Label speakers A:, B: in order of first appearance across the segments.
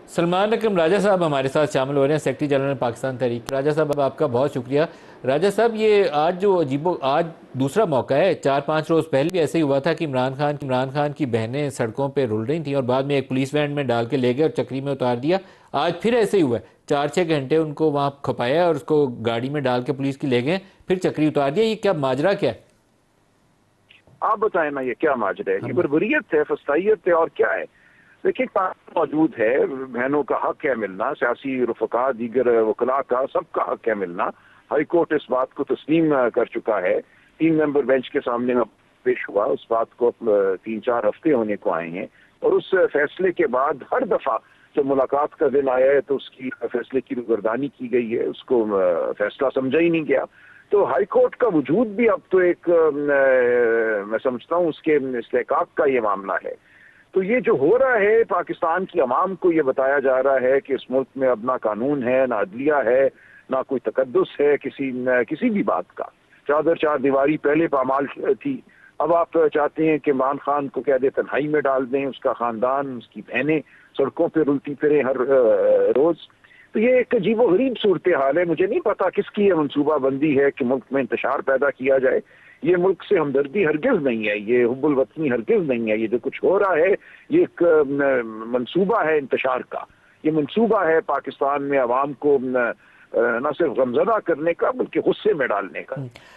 A: सलमान अकरम राजा साहब हमारे साथ शामिल हो रहे हैं, सेक्रेटरी जनरल पाकिस्तान तहरीक। राजा साहब आपका बहुत शुक्रिया। राजा साहब ये आज जो अजीबो आज दूसरा मौका है, 4-5 रोज़ पहले भी ऐसे ही हुआ था कि इमरान खान की बहनें सड़कों पे रुल रही थी और बाद में एक पुलिस वैन में डाल के ले गए और चक्री में उतार दिया। आज फिर ऐसे ही हुआ है, 4-6 घंटे उनको वहाँ खपाया और उसको गाड़ी में डाल के पुलिस की ले गए, फिर चक्री उतार दिया। ये क्या माजरा क्या है?
B: आप बताएं ना, ये क्या माजरा है? ये
A: हम
B: बर्बरियत है, फस्तायत है, और क्या है? देखिए, कानून मौजूद है, बहनों का हक है मिलना, सियासी रुफका दीगर वकला का सबका हक है मिलना। हाई कोर्ट इस बात को तस्लीम कर चुका है, 3 मेंबर बेंच के सामने में पेश हुआ। उस बात को 3-4 हफ्ते होने को आए हैं और उस फैसले के बाद हर दफा जब मुलाकात का दिन आया है तो उसकी फैसले की रुगर्दानी की गई है, उसको फैसला समझा ही नहीं गया। तो हाई कोर्ट का वजूद भी अब तो एक मैं समझता हूँ उसके इस्तेहकाक का ये मामला है। तो ये जो हो रहा है, पाकिस्तान की अवाम को ये बताया जा रहा है कि इस मुल्क में अब ना कानून है, ना अदलिया है, ना कोई तकद्दुस है किसी भी बात का। चादर चार दीवारी पहले पामाल थी, अब आप चाहते हैं कि इमरान खान को कह दे तन्हाई में डाल दें, उसका खानदान, उसकी बहनें सड़कों पर रुलती फिरें हर रोज। तो ये एक अजीब व गरीब सूरत हाल है। मुझे नहीं पता किसकी ये मनसूबाबंदी है कि मुल्क में इंतशार पैदा किया जाए। ये मुल्क से हमदर्दी हरगिज नहीं है, ये हुब्बुल वतनी हरगिज नहीं है। ये जो कुछ हो रहा है ये एक मंसूबा है इंतशार का। ये मंसूबा है पाकिस्तान में अवाम को न सिर्फ गमजदा करने का बल्कि गुस्से में डालने का।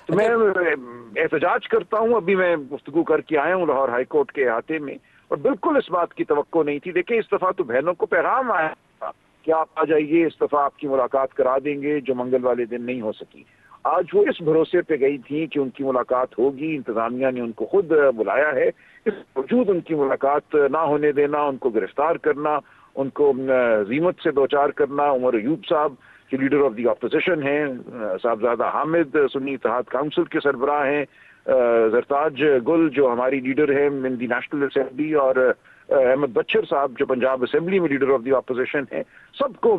B: तो मैं एहतजाज करता हूँ। अभी मैं गुफ्तगू करके आया हूँ लाहौर हाई कोर्ट के अहाते में, और बिल्कुल इस बात की तवक्को नहीं थी। देखिए, इस दफा तो बहनों को पैगाम आया था कि आप आ जाइए, इस दफा आपकी मुलाकात करा देंगे, जो मंगल वाले दिन नहीं हो सकी। आज वो इस भरोसे पे गई थी कि उनकी मुलाकात होगी, इंतजामिया ने उनको खुद बुलाया है। इस बावजूद उनकी मुलाकात ना होने देना, उनको गिरफ्तार करना, उनको जीमत से दो चार करना। उमर अयूब साहब जो लीडर ऑफ द अपोजिशन हैं, साहबजादा हामिद सुन्नी इत्तेहाद काउंसिल के सरबराह हैं, जरताज गुल जो हमारी लीडर है इन दी नेशनल असेंबली, और अहमद बच्चर साहब जो पंजाब असेंबली में लीडर ऑफ द अपोजिशन है, सबको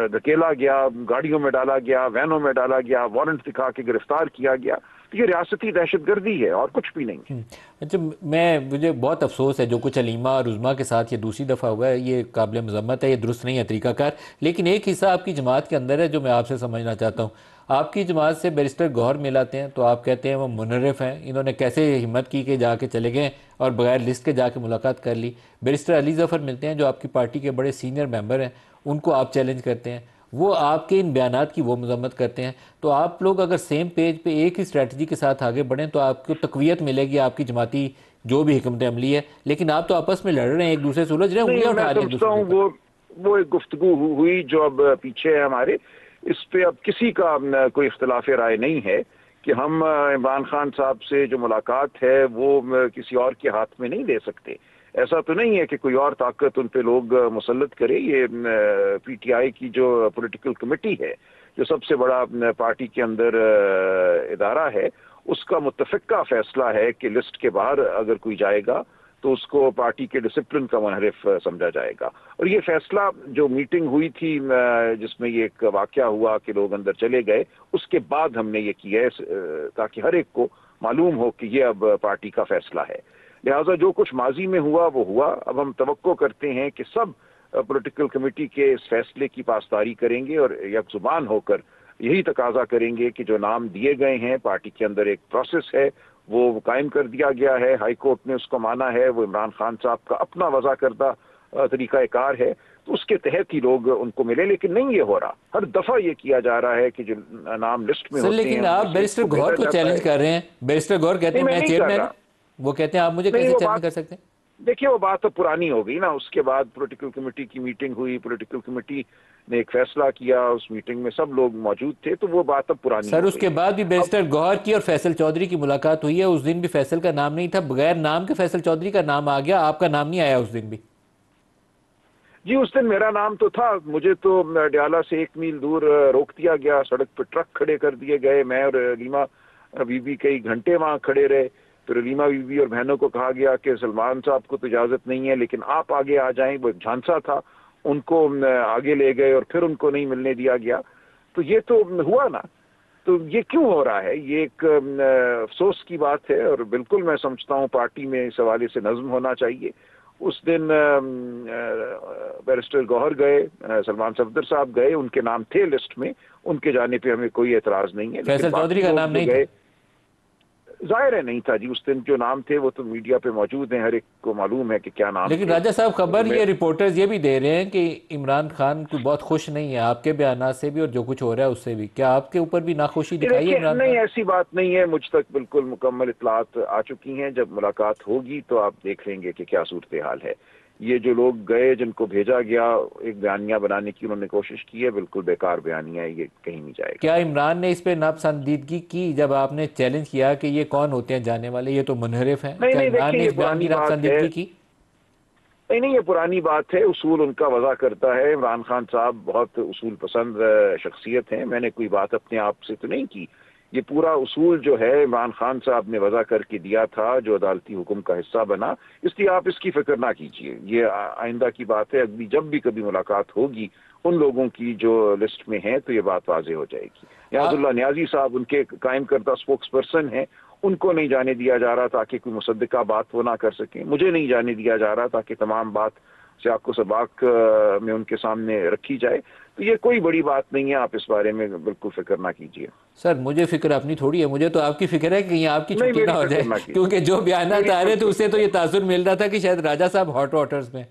B: धकेला गया, गाड़ियों में डाला गया, वैनों में डाला गया, वारंट दिखा के गिरफ्तार किया गया। तो ये रियासती दहशतगर्दी है और कुछ भी नहीं।
A: अच्छा, मुझे बहुत अफसोस है जो कुछ अलीमा और उज़मा के साथ ये दूसरी दफ़ा हुआ है। ये काबिल मज़म्मत है, ये दुरुस्त नहीं है तरीकाकार। लेकिन एक हिस्सा आपकी जमात के अंदर है जो मैं आपसे समझना चाहता हूँ। आपकी जमात से बैरिस्टर गौहर मिल आते हैं तो आप कहते हैं वो मुनर्रिफ हैं, इन्होंने कैसे हिम्मत की कि जाके चले गए और बगैर लिस्ट के जाके मुलाकात कर ली। बैरिस्टर अली ज़फ़र मिलते हैं जो आपकी पार्टी के बड़े सीनियर मेंबर हैं, उनको आप चैलेंज करते हैं, वो आपके इन बयानात की वो मजम्मत करते हैं। तो आप लोग अगर सेम पेज पे एक ही स्ट्रेटजी के साथ आगे बढ़ें तो आपको तकवीत मिलेगी, आपकी जमाती जो भी हिकमत अमली है। लेकिन आप तो आपस में लड़ रहे हैं, एक दूसरे से उलझ रहे हैं,
B: नहीं,
A: उंगलियां
B: मैं
A: उठा रहे हैं एक
B: समझता
A: दूसरे के
B: हूँ
A: ऊपर।
B: वो एक गुफ्तगू हुई जो अब पीछे है हमारे। इस पे अब किसी का कोई इख्तलाफ राय नहीं है कि हम इमरान खान साहब से जो मुलाकात है वो किसी और के हाथ में नहीं दे सकते। ऐसा तो नहीं है कि कोई और ताकत उन पे लोग मुसल्लत करे। ये पीटीआई की जो पॉलिटिकल कमेटी है, जो सबसे बड़ा पार्टी के अंदर इदारा है, उसका मुत्तफिका फैसला है कि लिस्ट के बाहर अगर कोई जाएगा तो उसको पार्टी के डिसिप्लिन का मुनहरिफ समझा जाएगा। और ये फैसला जो मीटिंग हुई थी जिसमें ये एक वाकया हुआ कि लोग अंदर चले गए, उसके बाद हमने ये किया है ताकि हर एक को मालूम हो कि ये अब पार्टी का फैसला है। लिहाजा जो कुछ माजी में हुआ वो हुआ। अब हम तवक्को करते हैं कि सब पॉलिटिकल कमेटी के इस फैसले की पासदारी करेंगे और यकजुबान होकर यही तकाजा करेंगे कि जो नाम दिए गए हैं, पार्टी के अंदर एक प्रोसेस है वो कायम कर दिया गया है, हाई कोर्ट ने उसको माना है, वो इमरान खान साहब का अपना वज़ा करदा तरीक़ाकार है, तो उसके तहत ही लोग उनको मिले। लेकिन नहीं ये हो रहा, हर दफ़ा ये किया जा रहा है कि जो नाम लिस्ट में
A: सर
B: होते हैं
A: लेकिन आप
B: उनमें से एक
A: बैरिस्टर
B: को
A: गौहर
B: भेजा
A: को
B: जाता
A: चैलेंज
B: है।
A: कर रहे हैं। बैरिस्टर गौहर कहते
B: नहीं,
A: हैं
B: मैं
A: मैं
B: नहीं कर
A: चेयरमैन हूँ,
B: रहा।
A: वो कहते हैं आप मुझे
B: नहीं,
A: कैसे
B: वो
A: चैलेंज
B: बात
A: कर सकते हैं?
B: देखिए, वो बात तो पुरानी हो गई ना। उसके बाद पॉलिटिकल कमेटी की मीटिंग हुई, पॉलिटिकल कमेटी ने एक फैसला किया, उस मीटिंग में सब लोग मौजूद थे, तो वो बात अब पुरानी
A: सर
B: हो गई
A: उसके
B: है।
A: बाद भी
B: अब
A: बैरिस्टर गौहर की और फैसल चौधरी की मुलाकात हुई है, उस दिन भी फैसल का नाम नहीं था, बगैर नाम के फैसल चौधरी का नाम आ गया, आपका नाम नहीं आया उस दिन भी।
B: जी, उस दिन मेरा नाम तो था। मुझे तो डयाला से 1 मील दूर रोक दिया गया, सड़क पर ट्रक खड़े कर दिए गए। मैं और रीमा बीबी कई घंटे वहां खड़े रहे। फिर रीमा बीबी और बहनों को कहा गया कि सलमान साहब को तो इजाजत नहीं है, लेकिन आप आगे आ जाएं। वो एक झांसा था, उनको आगे ले गए और फिर उनको नहीं मिलने दिया गया। तो ये तो हुआ ना। तो ये क्यों हो रहा है? ये एक अफसोस की बात है, और बिल्कुल मैं समझता हूँ पार्टी में इस हवाले से नज्म होना चाहिए। उस दिन बैरिस्टर गौहर गए, सलमान सफदर साहब गए, उनके नाम थे लिस्ट में, उनके जाने पे हमें कोई एतराज नहीं है।
A: फैसल चौधरी का नाम नहीं था?
B: जाहिर है नहीं था जी, उस दिन जो नाम थे वो तो मीडिया पे मौजूद हैं, हर एक को मालूम है कि क्या नाम
A: लेकिन
B: थे।
A: राजा साहब खबर
B: तो
A: ये रिपोर्टर्स ये भी दे रहे हैं कि इमरान खान कोई बहुत खुश नहीं है आपके बयान से भी और जो कुछ हो रहा है उससे भी। क्या आपके ऊपर भी नाखुशी दिखाई है
B: देखिए,
A: इमरान
B: नहीं
A: खान?
B: ऐसी बात नहीं है, मुझ तक बिल्कुल मुकम्मल इतलात आ चुकी हैं। जब मुलाकात होगी तो आप देख लेंगे कि क्या सूरत हाल है। ये जो लोग गए, जिनको भेजा गया, एक बयानिया बनाने की उन्होंने कोशिश की है, बिल्कुल बेकार बयानिया है, ये कहीं नहीं जाएगा।
A: क्या इमरान ने इस पे नापसंदीदगी की जब आपने चैलेंज किया कि ये कौन होते हैं जाने वाले, ये तो मुनहरिफ हैं?
B: नहीं
A: क्या
B: नहीं,
A: इमरान
B: देखिए
A: ने
B: ये
A: इस बयान
B: पुरानी
A: की
B: बात है।
A: नापसंदीदगी की?
B: नहीं नहीं, ये पुरानी बात है, उसूल उनका वजह करता है। इमरान खान साहब बहुत उसूल पसंद शख्सियत हैं, मैंने कोई बात अपने आप से तो नहीं की। ये पूरा उसूल जो है इमरान खान साहब ने वजह करके दिया था, जो अदालती हुक्म का हिस्सा बना, इसलिए आप इसकी फिक्र ना कीजिए। ये आइंदा की बात है, अगली जब भी कभी मुलाकात होगी उन लोगों की जो लिस्ट में है तो ये बात वाजे हो जाएगी। नियाजुल्लाह नियाजी साहब उनके कायम करता स्पोक्स पर्सन है, उनको नहीं जाने दिया जा रहा ताकि कोई मुसद्दिका बात वो ना कर सके। मुझे नहीं जाने दिया जा रहा ताकि तमाम बात सियाको सबाक में उनके सामने रखी जाए। तो ये कोई बड़ी बात नहीं है, आप इस बारे में बिल्कुल फिक्र ना कीजिए।
A: सर मुझे फिक्र अपनी थोड़ी है, मुझे तो आपकी फिक्र है कि कहीं आपकी
B: नहीं,
A: छुट्टी ना
B: मेरी
A: हो
B: फिक्र
A: जाए,
B: ना कीजिए,
A: क्योंकि जो बयान आ
B: मेरी
A: रहे थे
B: बिल्कुल
A: उससे तो
B: फिक्र
A: ये
B: ना
A: तासुर मिल रहा था कि शायद राजा साहब हॉट वाटर्स में।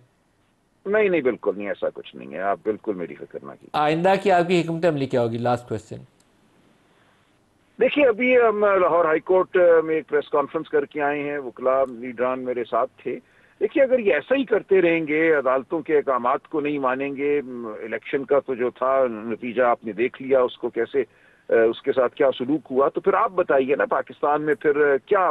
B: नहीं नहीं, बिल्कुल नहीं, ऐसा कुछ नहीं है, आप बिल्कुल मेरी फिक्र ना कीजिए।
A: आइंदा की आपकी हिकमत अमली क्या होगी? Last question.
B: देखिए, अभी हम लाहौर हाई कोर्ट में एक प्रेस कॉन्फ्रेंस करके आए हैं, वकला लीडरान मेरे साथ थे। देखिए, अगर ये ऐसा ही करते रहेंगे, अदालतों के अहकामात को नहीं मानेंगे, इलेक्शन का तो जो था नतीजा आपने देख लिया, उसको कैसे उसके साथ क्या सलूक हुआ, तो फिर आप बताइए ना, पाकिस्तान में फिर क्या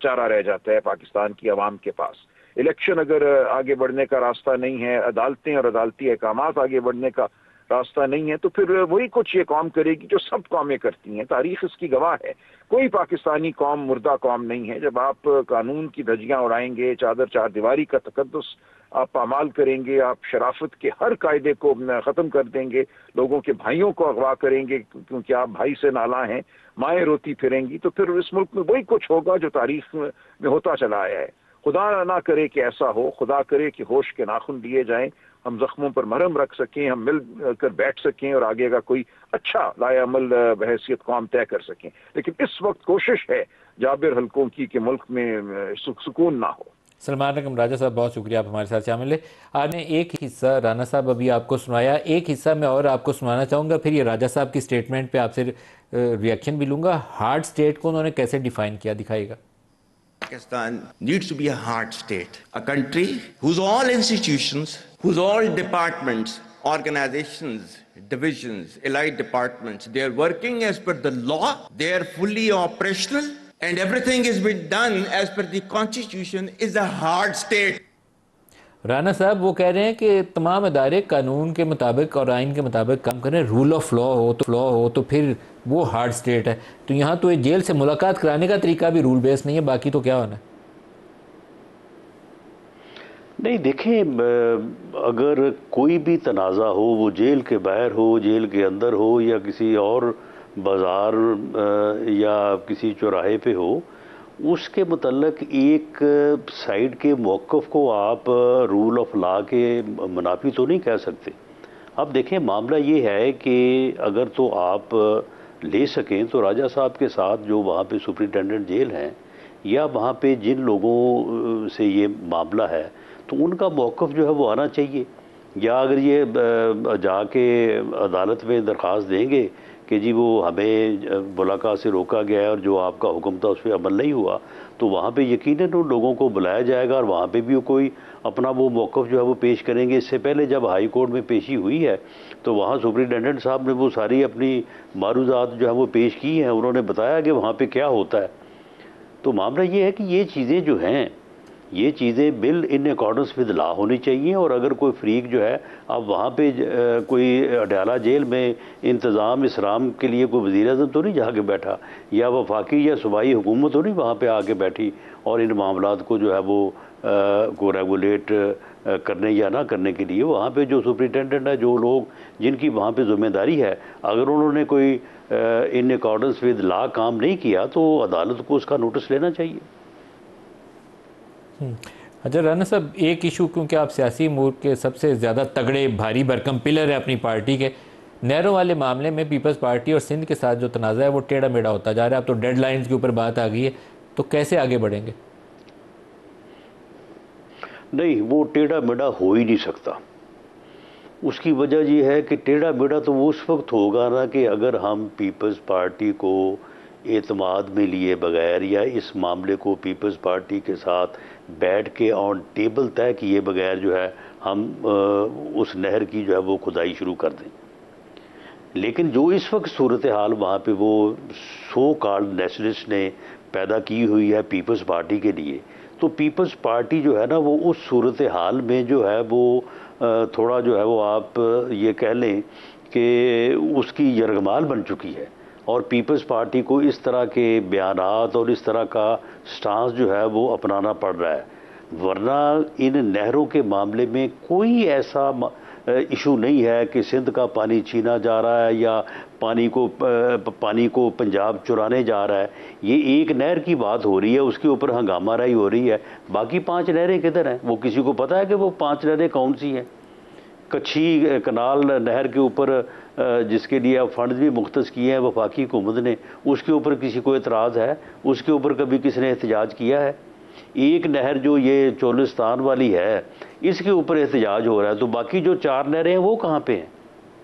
B: चारा रह जाता है पाकिस्तान की आवाम के पास। इलेक्शन अगर आगे बढ़ने का रास्ता नहीं है, अदालतें और अदालती अहकामात आगे बढ़ने का रास्ता नहीं है, तो फिर वही कुछ ये कौम करेगी जो सब कौमें करती हैं। तारीख इसकी गवाह है, कोई पाकिस्तानी कौम मुर्दा कौम नहीं है। जब आप कानून की धज्जियां उड़ाएंगे, चादर चार दीवारी का तकद्दुस आप पामाल करेंगे, आप शराफत के हर कायदे को खत्म कर देंगे, लोगों के भाइयों को अगवा करेंगे क्योंकि आप भाई से नाला हैं, माएँ रोती फिरेंगी, तो फिर इस मुल्क में वही कुछ होगा जो तारीख में होता चला आया है। खुदा ना करे कि ऐसा हो, खुदा करे कि होश के नाखून लिए जाएं, हम जख्मों पर मरहम रख सकें, हम मिल कर बैठ सकें और आगे का कोई अच्छा लायामल बहैसियत कौम तय कर सकें। लेकिन इस वक्त कोशिश है जाबिर हल्कों की कि मुल्क में सुकून ना हो।
A: सलमान रकम राजा साहब, बहुत शुक्रिया आप हमारे साथ शामिल है। आपने एक हिस्सा राना साहब अभी आपको सुनाया, एक हिस्सा मैं और आपको सुनाना चाहूँगा, फिर ये राजा साहब की स्टेटमेंट पे आपसे रिएक्शन भी लूँगा। हार्ड स्टेट को उन्होंने कैसे डिफाइन किया, दिखाएगा।
C: Pakistan needs to be a hard state, a country whose all institutions, whose all departments, organizations, divisions, allied departments, they are working as per the law, they are fully operational, and everything is being done as per the constitution is a hard state.
A: Rana साहब वो कह रहे हैं कि तमाम अदारे कानून के मुताबिक और आइन के मुताबिक काम करें, रूल ऑफ लॉ हो तो फिर वो हार्ड स्टेट है। तो यहाँ तो जेल से मुलाकात कराने का तरीका भी रूल बेस नहीं है, बाकी तो क्या होना है?
D: नहीं देखें, अगर कोई भी तनाज़ा हो, वो जेल के बाहर हो, जेल के अंदर हो, या किसी और बाज़ार या किसी चौराहे पे हो, उसके मतलब एक साइड के मौक़िफ़ को आप रूल ऑफ लॉ के मुनाफी तो नहीं कह सकते। अब देखें, मामला ये है कि अगर तो आप ले सकें तो राजा साहब के साथ जो वहाँ पे सुपरिटेंडेंट जेल हैं, या वहाँ पे जिन लोगों से ये मामला है, तो उनका मौक़िफ़ जो है वो आना चाहिए। या अगर ये जाके अदालत में दरख्वास्त देंगे कि जी वो हमें मुलाकात से रोका गया है और जो आपका हुक्म था उस पर अमल नहीं हुआ, तो वहाँ पे यकीनन उन लोगों को बुलाया जाएगा और वहाँ पे भी कोई अपना वो मौक़िफ़ जो है वो पेश करेंगे। इससे पहले जब हाई कोर्ट में पेशी हुई है तो वहाँ सुपरिटेंडेंट साहब ने वो सारी अपनी मारूज़ात जो है वो पेश की हैं, उन्होंने बताया कि वहाँ पे क्या होता है। तो मामला ये है कि ये चीज़ें जो हैं, ये चीज़ें bill in accordance with law होनी चाहिए। और अगर कोई फ्रीक जो है, अब वहाँ पे कोई अडयाला जेल में इंतज़ाम इसलाम के लिए कोई वज़ीर आज़म तो नहीं जाके बैठा, या वफाकी या सूबाई हुकूमत तो नहीं वहाँ पे आके बैठी और इन मामलात को जो है वो को रेगुलेट करने या ना करने के लिए वहाँ पे जो सुपरिटेंडेंट है, जो लोग जिनकी वहाँ पे ज़िम्मेदारी है, अगर उन्होंने कोई इन अकॉर्डेंस विद लॉ काम नहीं किया तो अदालत को उसका नोटिस लेना चाहिए।
A: अच्छा राना साहब, एक इशू, क्योंकि आप सियासी अमूर के सबसे ज़्यादा तगड़े भारी भरकम पिलर है अपनी पार्टी के, नहरों वाले मामले में पीपल्स पार्टी और सिंध के साथ जो तनाज़ा है वो टेढ़ा मेढ़ा होता जा रहा है। अब तो डेडलाइंस के ऊपर बात आ गई है, तो कैसे आगे बढ़ेंगे?
D: नहीं, वो टेढ़ा मेढ़ा हो ही नहीं सकता। उसकी वजह ये है कि टेढ़ा मेढ़ा तो वो उस वक्त होगा ना कि अगर हम पीपल्स पार्टी को एतमाद में लिए बगैर या इस मामले को पीपल्स पार्टी के साथ बैठ के ऑन टेबल तय किए बगैर जो है हम उस नहर की जो है वो खुदाई शुरू कर दें। लेकिन जो इस वक्त सूरत हाल वहाँ पे वो सो कॉल्ड नेशनलिस्ट ने पैदा की हुई है पीपल्स पार्टी के लिए, तो पीपल्स पार्टी जो है ना वो उस सूरत हाल में जो है वो थोड़ा जो है वो आप ये कह लें कि उसकी यरगमाल बन चुकी है। और पीपल्स पार्टी को इस तरह के बयानात और इस तरह का स्टांस जो है वो अपनाना पड़ रहा है। वरना इन नहरों के मामले में कोई ऐसा इशू नहीं है कि सिंध का पानी छीना जा रहा है या पानी को पंजाब चुराने जा रहा है। ये एक नहर की बात हो रही है, उसके ऊपर हंगामाराई हो रही है। बाकी 5 नहरें किधर हैं? वो किसी को पता है कि वो 5 नहरें कौन सी हैं? कच्छी कनाल नहर के ऊपर जिसके लिए अब फंड भी मुख्तस किए हैं वफाकी हुकूमत ने, उसके ऊपर किसी को एतराज़ है? उसके ऊपर कभी किसी ने एहतजाज किया है? एक नहर जो ये चोलिस्तान वाली है इसके ऊपर एहतजाज हो रहा है, तो बाकी जो 4 नहरें हैं वो कहाँ पे हैं?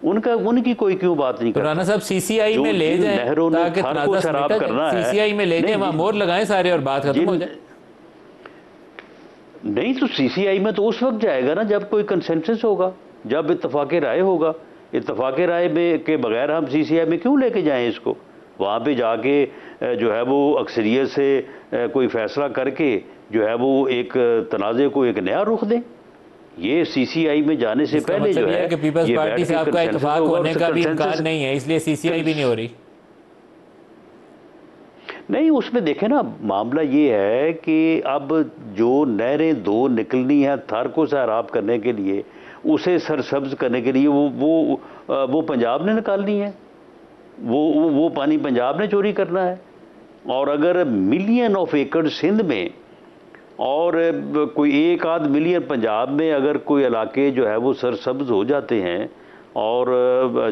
D: उनकी कोई क्यों बात नहीं
A: तो
D: करता?
A: राना साहब सीसीआई में ले जाएं,
D: नहरों ने
A: ताकि
D: थर को सैराब करना है,
A: सीसीआई में ले जाएं, वहाँ मोहर लगाएं सारे और बात खत्म हो जाए।
D: नहीं, तो सीसीआई में तो उस वक्त जाएगा ना जब कोई कंसेंसस होगा, जब इत्तफाक राय होगा। इत्तफाक राय में के बगैर हम सीसीआई में क्यों लेके जाएं इसको? वहाँ पे जाके जो है वो अक्सरियत से कोई फैसला करके जो है वो एक तनाज़े को एक नया रुख दें। ये सीसीआई में जाने से पहले
A: मतलब
D: जो है
A: कि पीपल्स पार्टी से आपका इत्तफाक होने का भी इम्कान नहीं है, इसलिए सीसीआई भी नहीं हो रही।
D: नहीं, उसमें देखें ना, मामला ये है कि अब जो नहरें 2 निकलनी है थर को सैराब करने के लिए, उसे सरसब्ज करने के लिए वो पंजाब ने निकालनी है। वो पानी पंजाब ने चोरी करना है। और अगर मिलियन ऑफ एकड़ सिंध में और कोई 1 आध मिलियन पंजाब में अगर कोई इलाके जो है वो सरसब्ज हो जाते हैं और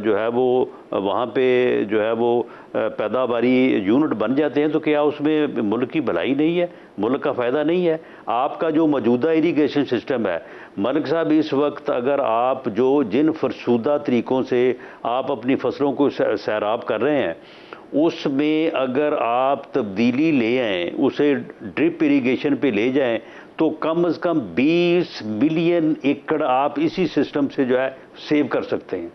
D: जो है वो वहाँ पे जो है वो पैदावारी यूनिट बन जाते हैं, तो क्या उसमें मुल्क की भलाई नहीं है? मुल्क का फ़ायदा नहीं है? आपका जो मौजूदा इरीगेशन सिस्टम है मलिक साहब, इस वक्त अगर आप जिन फरसूदा तरीक़ों से आप अपनी फसलों को सैराब कर रहे हैं, उसमें अगर आप तब्दीली ले आएँ, उसे ड्रिप इरीगेशन पे ले जाएं, तो कम से कम 20 मिलियन एकड़ आप इसी सिस्टम से जो है सेव कर सकते हैं।